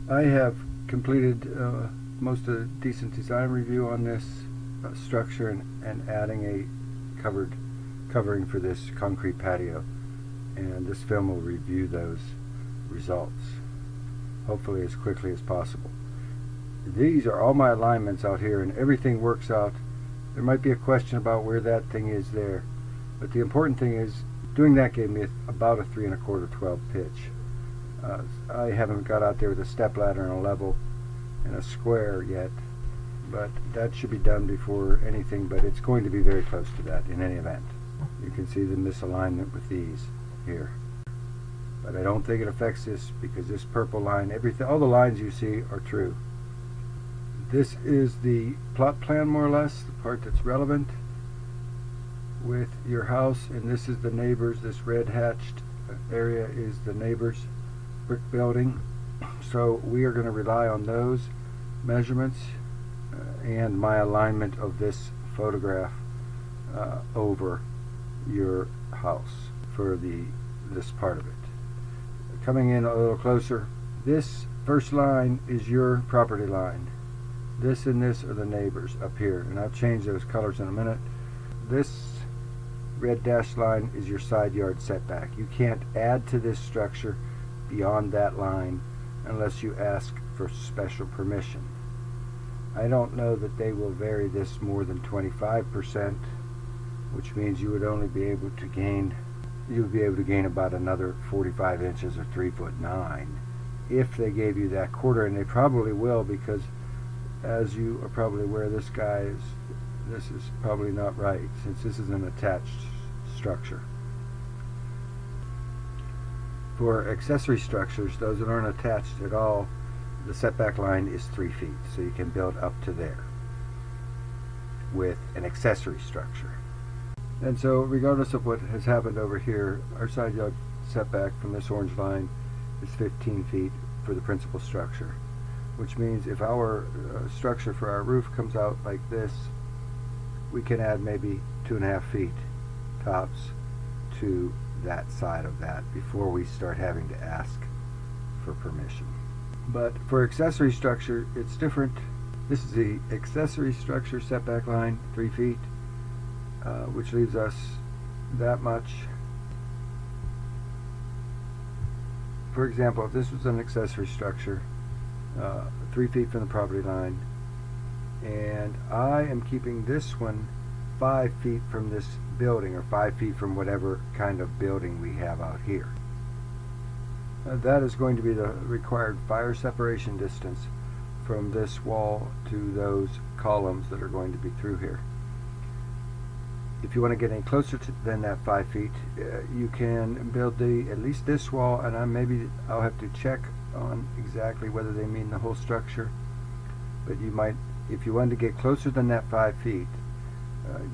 I have completed most of the decent design review on this structure and adding a covering for this concrete patio, and this film will review those results hopefully as quickly as possible. These are all my alignments out here, and everything works out. There might be a question about where that thing is there, but the important thing is doing that gave me about a 3 1/4 12 pitch. I haven't got out there with a step ladder and a level and a square yet, but that should be done before anything, but it's going to be very close to that in any event. You can see the misalignment with these here, but I don't think it affects this because this purple line, everything, all the lines you see are true. This is the plot plan, more or less, the part that's relevant with your house, and this is the neighbors. This red hatched area is the neighbors' brick building, so we are going to rely on those measurements and my alignment of this photograph over your house for this part of it. Coming in a little closer, this first line is your property line. This and this are the neighbors up here, and I'll change those colors in a minute. This red dashed line is your side yard setback. You can't add to this structure beyond that line unless you ask for special permission. I don't know that they will vary this more than 25%, which means you would only be able to gain about another 45 inches or 3'9" if they gave you that quarter, and they probably will, because as you are probably aware, this is probably not right, since this is an attached structure. For accessory structures, those that aren't attached at all, the setback line is 3 feet, so you can build up to there with an accessory structure. And so regardless of what has happened over here, our side yard setback from this orange line is 15 feet for the principal structure, which means if our structure for our roof comes out like this, we can add maybe 2.5 feet tops to that side of that before we start having to ask for permission. But for accessory structure, it's different. This is the accessory structure setback line, 3 feet, which leaves us that much. For example, if this was an accessory structure, 3 feet from the property line, and I am keeping this one 5 feet from this building, or 5 feet from whatever kind of building we have out here. That is going to be the required fire separation distance from this wall to those columns that are going to be through here. If you want to get any closer than that 5 feet, you can build at least this wall, and I'll have to check on exactly whether they mean the whole structure, but you might, if you wanted to get closer than that 5 feet,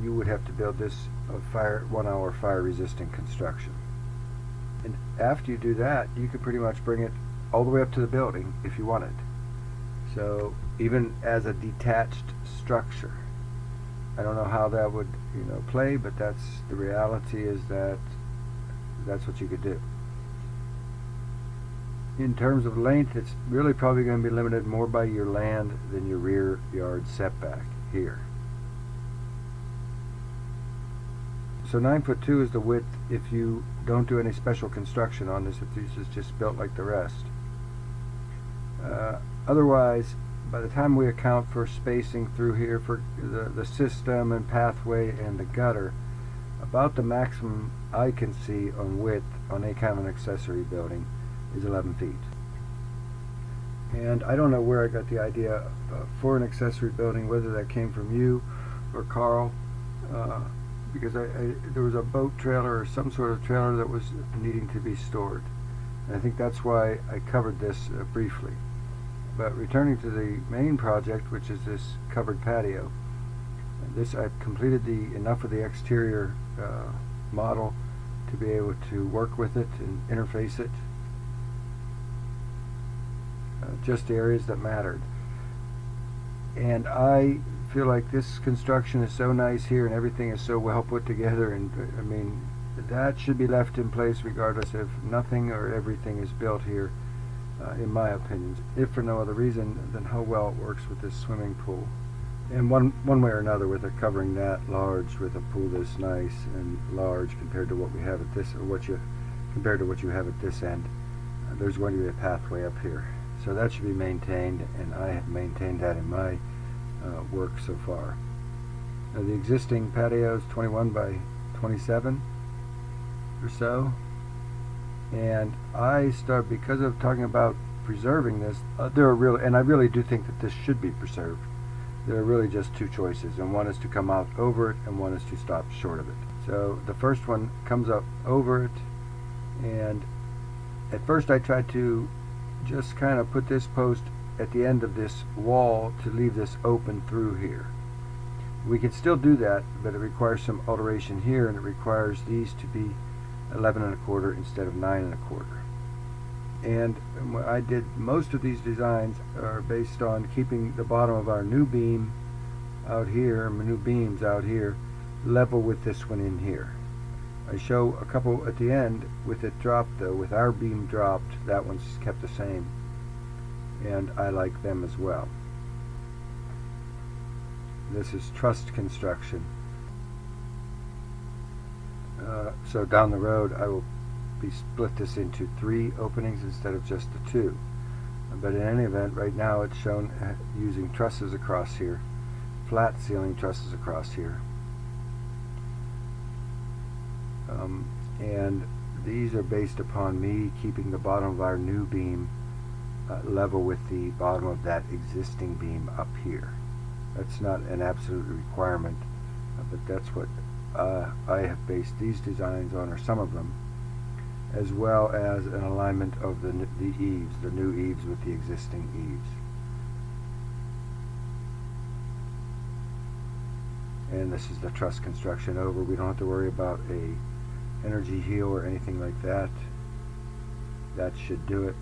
you would have to build this 1 hour fire resistant construction. And after you do that, you could pretty much bring it all the way up to the building if you wanted. So even as a detached structure, I don't know how that would play, but that's the reality, is that that's what you could do. In terms of length, it's really probably going to be limited more by your land than your rear yard setback here. So 9'2" is the width if you don't do any special construction on this, if this is just built like the rest. Otherwise, by the time we account for spacing through here for the system and pathway and the gutter, about the maximum I can see on width on any kind of an accessory building is 11 feet. And I don't know where I got the idea for an accessory building, whether that came from you or Carl, because there was a boat trailer or some sort of trailer that was needing to be stored. And I think that's why I covered this briefly. But returning to the main project, which is this covered patio, I've completed enough of the exterior model to be able to work with it and interface it. Just the areas that mattered. And I feel like this construction is so nice here, and everything is so well put together, and I mean, that should be left in place regardless if nothing or everything is built here. in my opinion, if for no other reason than how well it works with this swimming pool. And one way or another, with a covering that large, with a pool this nice and large compared to what we have at this, or compared to what you have at this end, there's going to be a pathway up here. So that should be maintained, and I have maintained that in my work so far. Now, the existing patio is 21 by 27 or so, and because of talking about preserving this, and I really do think that this should be preserved. There are really just two choices, and one is to come out over it, and one is to stop short of it. So the first one comes up over it, and at first I tried to just kind of put this post at the end of this wall to leave this open through here. We can still do that, but it requires some alteration here, and it requires these to be 11 1/4 instead of 9 1/4. And I did most of these designs are based on keeping the bottom of our new beam out here, my new beams out here, level with this one in here. I show a couple at the end with it dropped though, with our beam dropped. That one's kept the same, and I like them as well. This is trussed construction. So down the road I will split this into 3 openings instead of just the 2. But in any event, right now it's shown using trusses across here, flat ceiling trusses across here. And these are based upon me keeping the bottom of our new beam level with the bottom of that existing beam up here. That's not an absolute requirement, but that's what I have based these designs on, or some of them, as well as an alignment of the eaves, the new eaves with the existing eaves. And this is the truss construction over. We don't have to worry about a energy heel or anything like that. That should do it.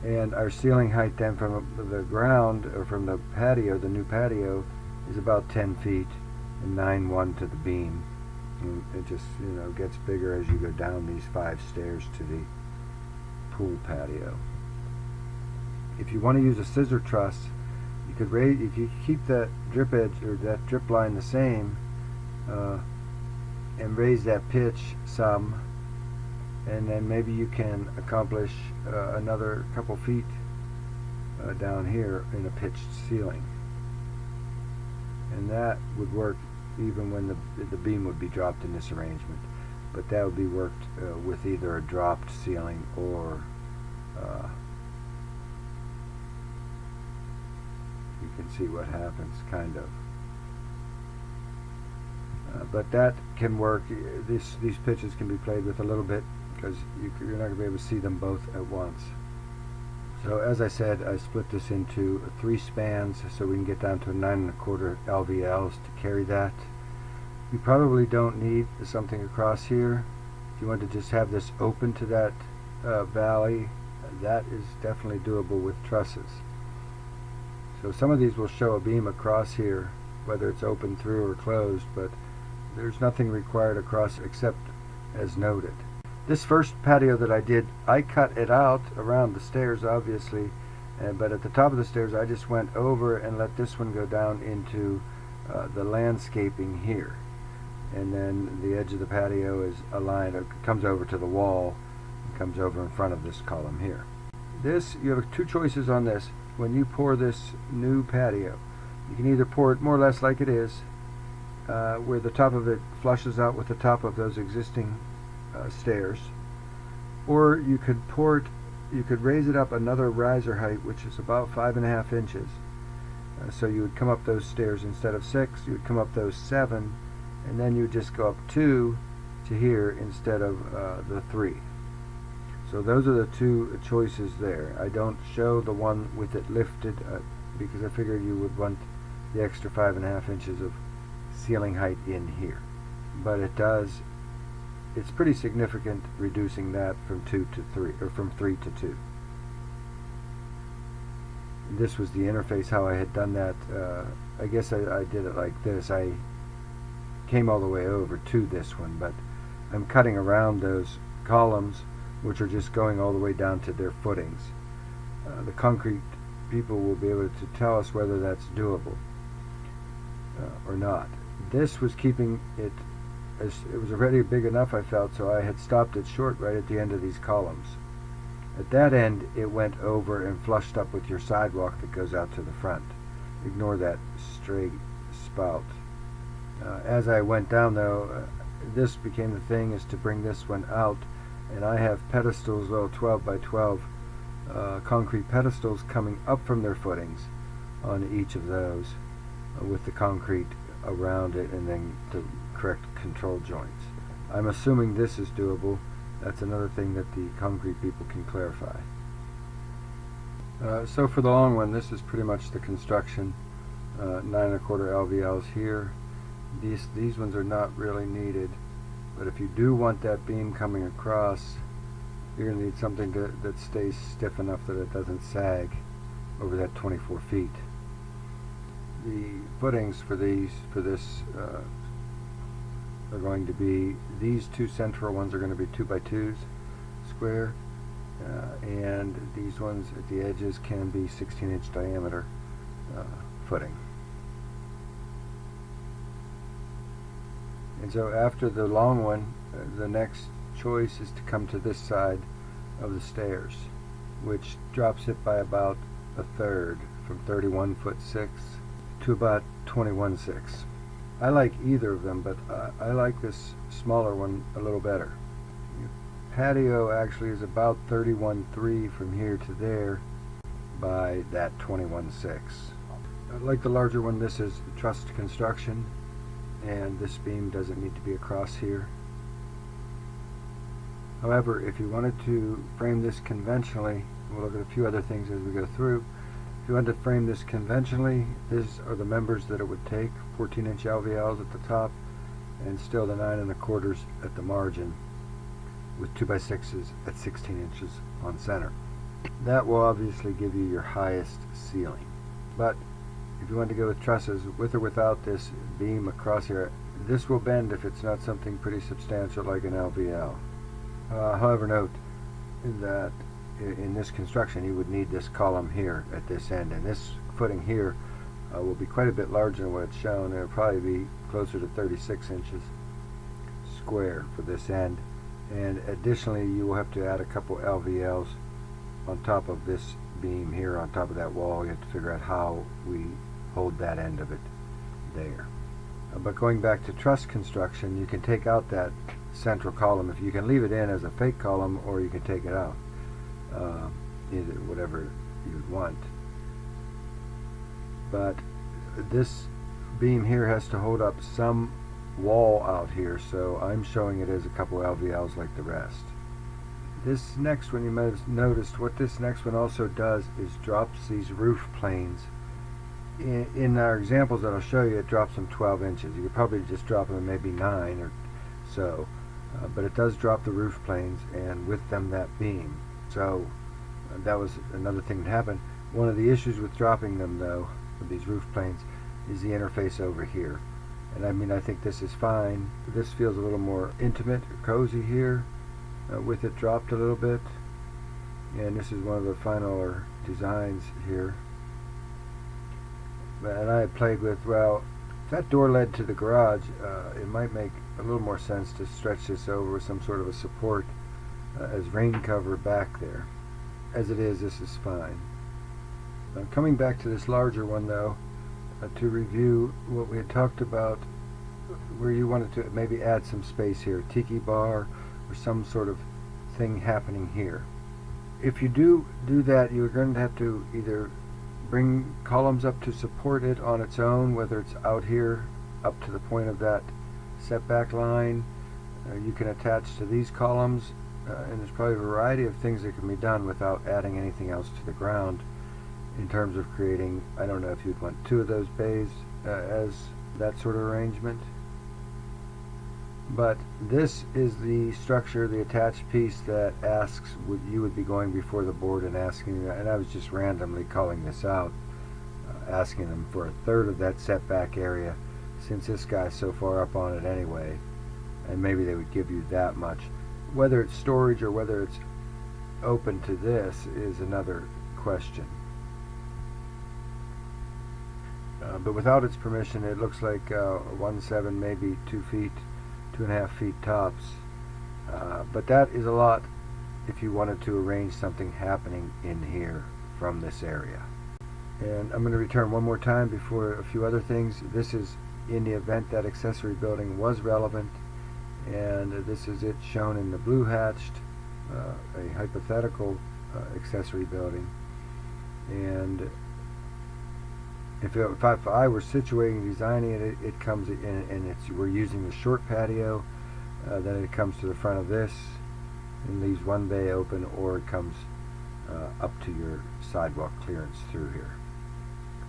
And our ceiling height then from the ground, or from the patio, the new patio, is about 10 feet and 9'1" to the beam. And it just, gets bigger as you go down these 5 stairs to the pool patio. If you want to use a scissor truss, you could raise, if you keep that drip edge or that drip line the same, and raise that pitch some, and then maybe you can accomplish another couple feet down here in a pitched ceiling, and that would work even when the beam would be dropped in this arrangement. But that would be worked with either a dropped ceiling or you can see what happens, kind of. But that can work. These pitches can be played with a little bit, because you're not going to be able to see them both at once. So as I said, I split this into 3 spans so we can get down to 9 1/4 LVLs to carry that. You probably don't need something across here. If you want to just have this open to that valley, that is definitely doable with trusses. So some of these will show a beam across here, whether it's open through or closed, but there's nothing required across except as noted. This first patio that I did, I cut it out around the stairs, obviously, but at the top of the stairs I just went over and let this one go down into the landscaping here. And then the edge of the patio is aligned, it comes over to the wall, and comes over in front of this column here. This, you have 2 choices on this. When you pour this new patio, you can either pour it more or less like it is, where the top of it flushes out with the top of those existing stairs, or you could raise it up another riser height, which is about 5.5 inches. So you would come up those stairs instead of 6, you would come up those 7, and then you would just go up 2 to here instead of the 3. So those are the 2 choices there. I don't show the one with it lifted because I figured you would want the extra 5.5 inches of ceiling height in here. But it's pretty significant, reducing that from 2 to 3, or from 3 to 2. This was the interface, how I had done that. I guess I did it like this. I came all the way over to this one, but I'm cutting around those columns which are just going all the way down to their footings. The concrete people will be able to tell us whether that's doable or not. This was keeping it, as it was already big enough, I felt, so I had stopped it short right at the end of these columns. At that end, it went over and flushed up with your sidewalk that goes out to the front. Ignore that straight spout. As I went down, though, this became the thing, is to bring this one out, and I have pedestals, little 12 by 12 concrete pedestals coming up from their footings on each of those, with the concrete around it, and then the correct control joints. I'm assuming this is doable. That's another thing that the concrete people can clarify. So for the long one, this is pretty much the construction. 9 1/4 LVLs here. These ones are not really needed, but if you do want that beam coming across, you're going to need something that stays stiff enough that it doesn't sag over that 24 feet. The footings for this are going to be, these two central ones are going to be 2 by 2s square, and these ones at the edges can be 16-inch diameter footing. And so after the long one, the next choice is to come to this side of the stairs, which drops it by about a third, from 31'6" to about 21'6". I like either of them, but I like this smaller one a little better. Patio actually is about 31'3" from here to there by that 21'6". I like the larger one. This is trussed construction, and this beam doesn't need to be across here. However, if you wanted to frame this conventionally, we'll look at a few other things as we go through. If you wanted to frame this conventionally, these are the members that it would take: 14-inch LVLs at the top, and still the 9 1/4 at the margin, with 2 by 6s at 16 inches on center. That will obviously give you your highest ceiling. But if you want to go with trusses, with or without this beam across here, this will bend if it's not something pretty substantial like an LVL. However, note that in this construction you would need this column here at this end, and this footing here will be quite a bit larger than what it's shown. It'll probably be closer to 36 inches square for this end, and additionally you will have to add a couple LVLs on top of this beam here, on top of that wall. You have to figure out how we hold that end of it there. But going back to truss construction, you can take out that central column. If you can leave it in as a fake column, or you can take it out, either whatever you'd want. But this beam here has to hold up some wall out here, so I'm showing it as a couple LVLs like the rest. This next one, you might have noticed, what this next one also does is drops these roof planes. In our examples that I'll show you, it drops them 12 inches. You could probably just drop them maybe 9 or so, but it does drop the roof planes, and with them that beam. So that was another thing that happened. One of the issues with dropping them, though, with these roof planes, is the interface over here. And I mean, I think this is fine. This feels a little more intimate or cozy here, with it dropped a little bit. And this is one of the final designs here. And I had played with, well, if that door led to the garage, it might make a little more sense to stretch this over with some sort of a support as rain cover back there. As it is, this is fine. Coming back to this larger one, though, to review what we had talked about, where you wanted to maybe add some space here, tiki bar or some sort of thing happening here. If you do that, you're going to have to either bring columns up to support it on its own, whether it's out here up to the point of that setback line. You can attach to these columns, and there's probably a variety of things that can be done without adding anything else to the ground in terms of creating, I don't know if you'd want 2 of those bays as that sort of arrangement. But this is the structure, the attached piece that asks, you would be going before the board and asking, and I was just randomly calling this out, asking them for a third of that setback area, since this guy's so far up on it anyway, and maybe they would give you that much. Whether it's storage or whether it's open to this is another question. But without its permission, it looks like 1.7, maybe 2 feet, 2.5 feet tops. But that is a lot if you wanted to arrange something happening in here from this area. And I'm going to return one more time before a few other things. This is in the event that accessory building was relevant, and this is it shown in the blue hatched, a hypothetical accessory building. And if I were situating, designing it, it comes in, and we're using the short patio, then it comes to the front of this and leaves one bay open, or it comes up to your sidewalk clearance through here,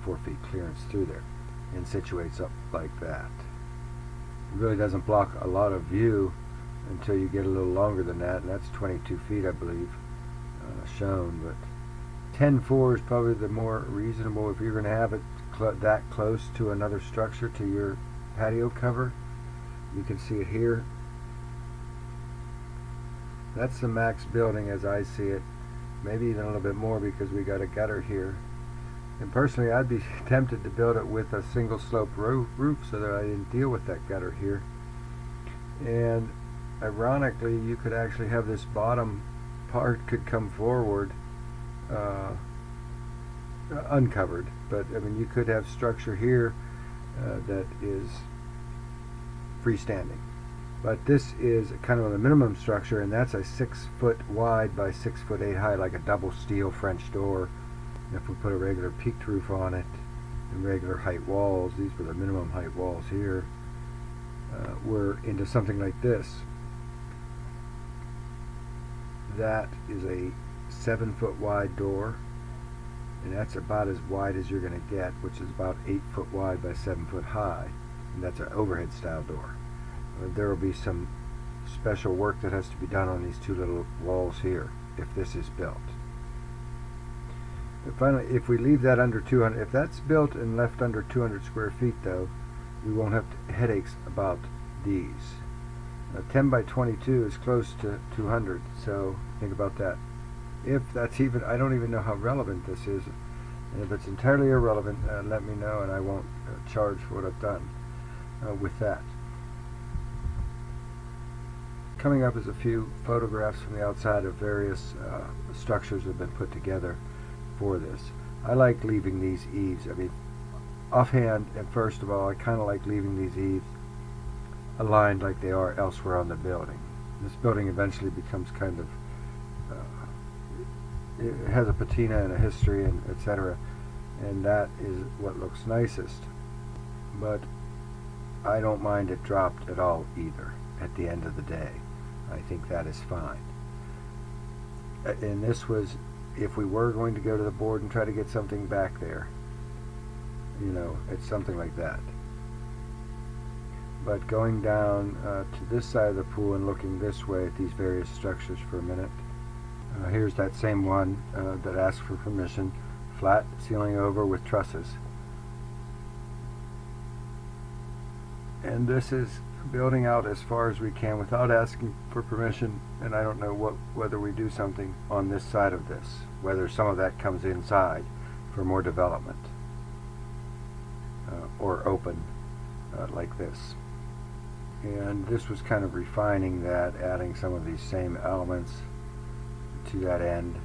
4 feet clearance through there, and situates up like that. It really doesn't block a lot of view until you get a little longer than that, and that's 22 feet, I believe, shown. But 10.4 is probably the more reasonable if you're going to have it that close to another structure, to your patio cover. You can see it here. That's the max building as I see it, maybe even a little bit more, because we got a gutter here. And personally, I'd be tempted to build it with a single slope roof so that I didn't deal with that gutter here. And ironically, you could actually have this bottom part could come forward uncovered, but I mean, you could have structure here that is freestanding. But this is kind of the minimum structure, and that's a 6 foot wide by 6 foot 8 high, like a double steel French door. If we put a regular peaked roof on it and regular height walls, these were the minimum height walls here, we're into something like this. That is a 7 foot wide door, and that's about as wide as you're going to get, which is about 8 foot wide by 7 foot high, and that's an overhead style door. There will be some special work that has to be done on these two little walls here if this is built. But finally, if we leave that under 200, if that's built and left under 200 square feet though, we won't have headaches about these. 10 by 22 is close to 200, so think about that. If that's even, I don't even know how relevant this is, and if it's entirely irrelevant, let me know, and I won't charge for what I've done with that. Coming up is a few photographs from the outside of various structures that have been put together for this. I like leaving these eaves. I mean, offhand, and first of all, I kind of like leaving these eaves aligned like they are elsewhere on the building. This building eventually becomes kind of, it has a patina and a history, and etc., and that is what looks nicest. But I don't mind it dropped at all either. At the end of the day, I think that is fine. And this was, if we were going to go to the board and try to get something back there, you know, it's something like that. But going down to this side of the pool and looking this way at these various structures for a minute, here's that same one that asked for permission, flat ceiling over with trusses. And this is building out as far as we can without asking for permission, and I don't know whether we do something on this side of this, whether some of that comes inside for more development or open like this. And this was kind of refining that, adding some of these same elements to that end.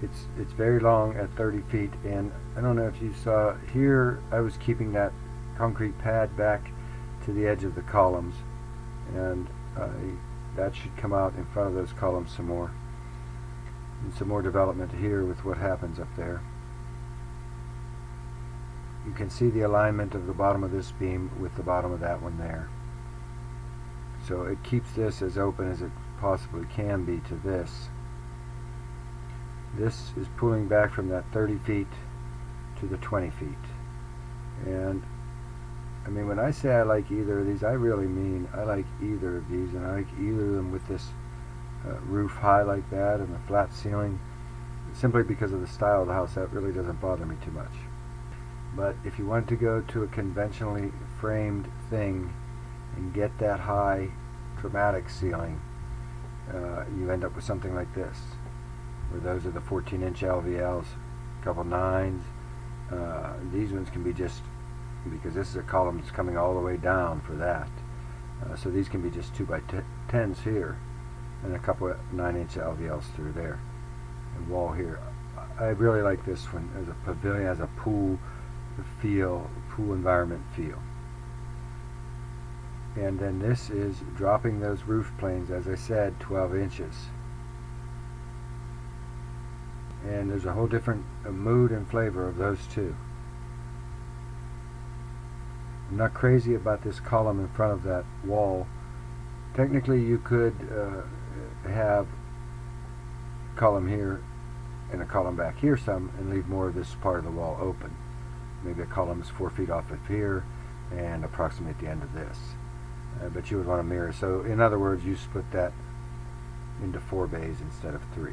It's very long at 30 feet, and I don't know if you saw here, I was keeping that concrete pad back to the edge of the columns, and that should come out in front of those columns some more, and some more development here with what happens up there. You can see the alignment of the bottom of this beam with the bottom of that one there. So it keeps this as open as it possibly can be to this. This is pulling back from that 30 feet to the 20 feet. And I mean, when I say I like either of these, I really mean I like either of these, and I like either of them with this roof high like that and the flat ceiling, simply because of the style of the house. That really doesn't bother me too much. But if you want to go to a conventionally framed thing and get that high dramatic ceiling, you end up with something like this, where those are the 14-inch LVLs, a couple 9s. These ones can be just, because this is a column that's coming all the way down for that. So these can be just 2x10s here, and a couple of 9-inch LVLs through there. And wall here. I really like this one as a pavilion, as a pool feel, pool environment feel. And then this is dropping those roof planes, as I said, 12 inches. And there's a whole different mood and flavor of those two. I'm not crazy about this column in front of that wall. Technically you could have a column here and a column back here some and leave more of this part of the wall open. Maybe a column is 4 feet off of here and approximately at the end of this. But you would want a mirror. So in other words, you split that into 4 bays instead of 3.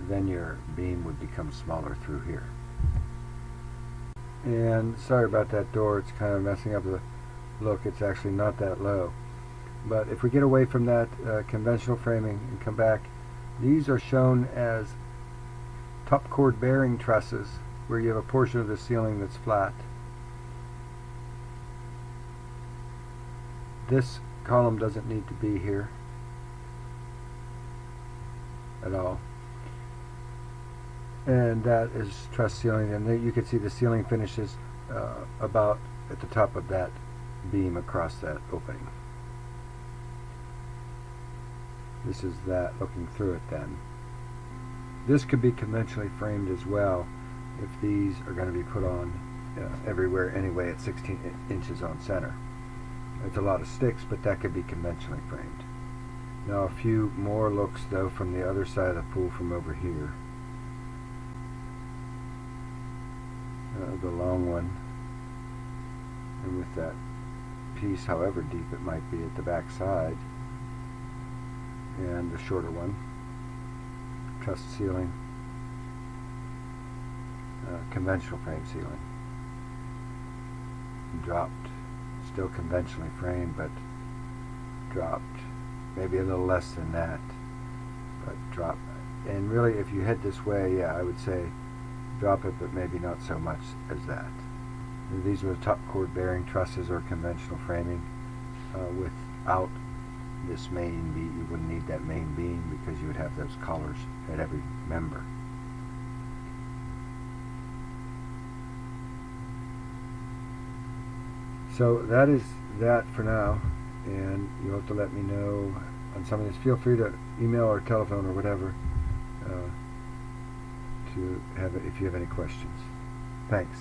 Then your beam would become smaller through here. And sorry about that door, it's kind of messing up the look. It's actually not that low. But if we get away from that conventional framing and come back, these are shown as top chord bearing trusses, where you have a portion of the ceiling that's flat. This column doesn't need to be here at all. And that is truss ceiling, and there you can see the ceiling finishes about at the top of that beam across that opening. This is that looking through it then. This could be conventionally framed as well if these are going to be put on everywhere anyway at 16 inches on center. It's a lot of sticks, but that could be conventionally framed. Now a few more looks though from the other side of the pool from over here. The long one, and with that piece, however deep it might be, at the back side, and the shorter one, truss ceiling, conventional frame ceiling, dropped, still conventionally framed, but dropped, maybe a little less than that, but dropped. And really, if you head this way, yeah, I would say drop it, but maybe not so much as that. And these are the top chord bearing trusses or conventional framing. Without this main beam, you wouldn't need that main beam because you would have those collars at every member. So that is that for now, and you'll have to let me know on some of this. Feel free to email or telephone or whatever to have it if you have any questions. Thanks.